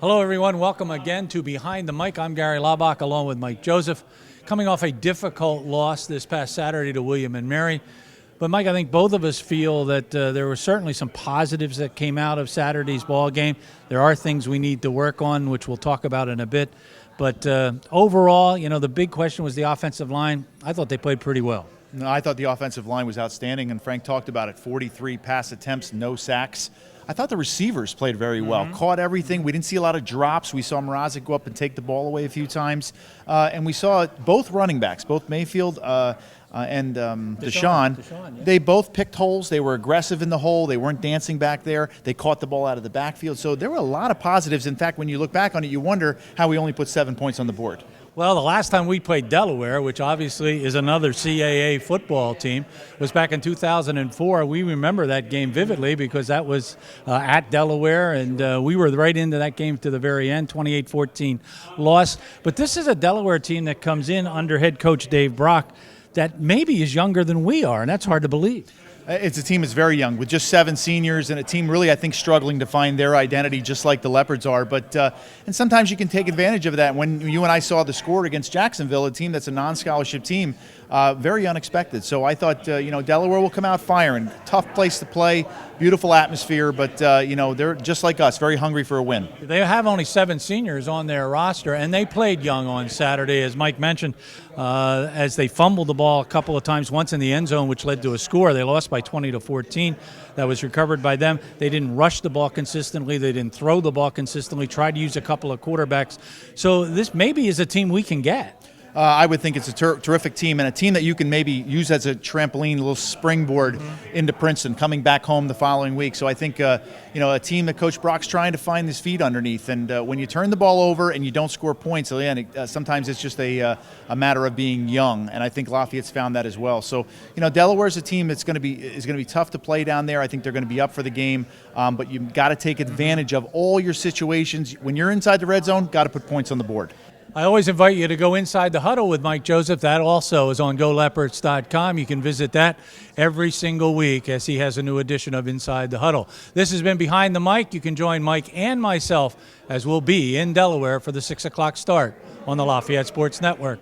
Hello, everyone. Welcome again to Behind the Mic. I'm Gary Laubach, along with Mike Joseph, coming off a difficult loss this past Saturday to William and Mary. But, Mike, I think both of us feel that there were certainly some positives that came out of Saturday's ball game. There are things we need to work on, which we'll talk about in a bit. But overall, the big question was the offensive line. I thought they played pretty well. No, I thought the offensive line was outstanding, and Frank talked about it. 43 pass attempts, no sacks. I thought the receivers played very well, caught everything. We didn't see a lot of drops. We saw Mrazek go up and take the ball away a few times. And we saw both running backs, both Mayfield and Deshaun, they both picked holes. They were aggressive in the hole. They weren't dancing back there. They caught the ball out of the backfield. So there were a lot of positives. In fact, when you look back on it, you wonder how we only put 7 points on the board. Well, the last time we played Delaware, which obviously is another CAA football team, was back in 2004. We remember that game vividly because that was at Delaware, and we were right into that game to the very end, 28-14 loss. But this is a Delaware team that comes in under head coach Dave Brock that maybe is younger than we are, and that's hard to believe. It's a team that's very young, with just 7 seniors, and a team really, I think, struggling to find their identity, just like the Leopards are. But and sometimes you can take advantage of that. When you and I saw the score against Jacksonville, a team that's a non-scholarship team, very unexpected. So I thought, Delaware will come out firing. Tough place to play, beautiful atmosphere, but they're just like us, very hungry for a win. They have only 7 seniors on their roster, and they played young on Saturday, as Mike mentioned, as they fumbled the ball a couple of times, once in the end zone, which led to a score. They lost by 20-14. That was recovered by them. They didn't rush the ball consistently. They didn't throw the ball consistently, tried to use a couple of quarterbacks. So this maybe is a team we can get. I would think it's a terrific team, and a team that you can maybe use as a trampoline, a little springboard into Princeton, coming back home the following week. So I think, a team that Coach Brock's trying to find his feet underneath. And when you turn the ball over and you don't score points, sometimes it's just a matter of being young. And I think Lafayette's found that as well. So, Delaware's a team that's going to be tough to play down there. I think they're going to be up for the game, but you've got to take advantage of all your situations. When you're inside the red zone, got to put points on the board. I always invite you to go inside the huddle with Mike Joseph. That also is on GoLeopards.com. You can visit that every single week as he has a new edition of Inside the Huddle. This has been Behind the Mic. You can join Mike and myself as we'll be in Delaware for the 6 o'clock start on the Lafayette Sports Network.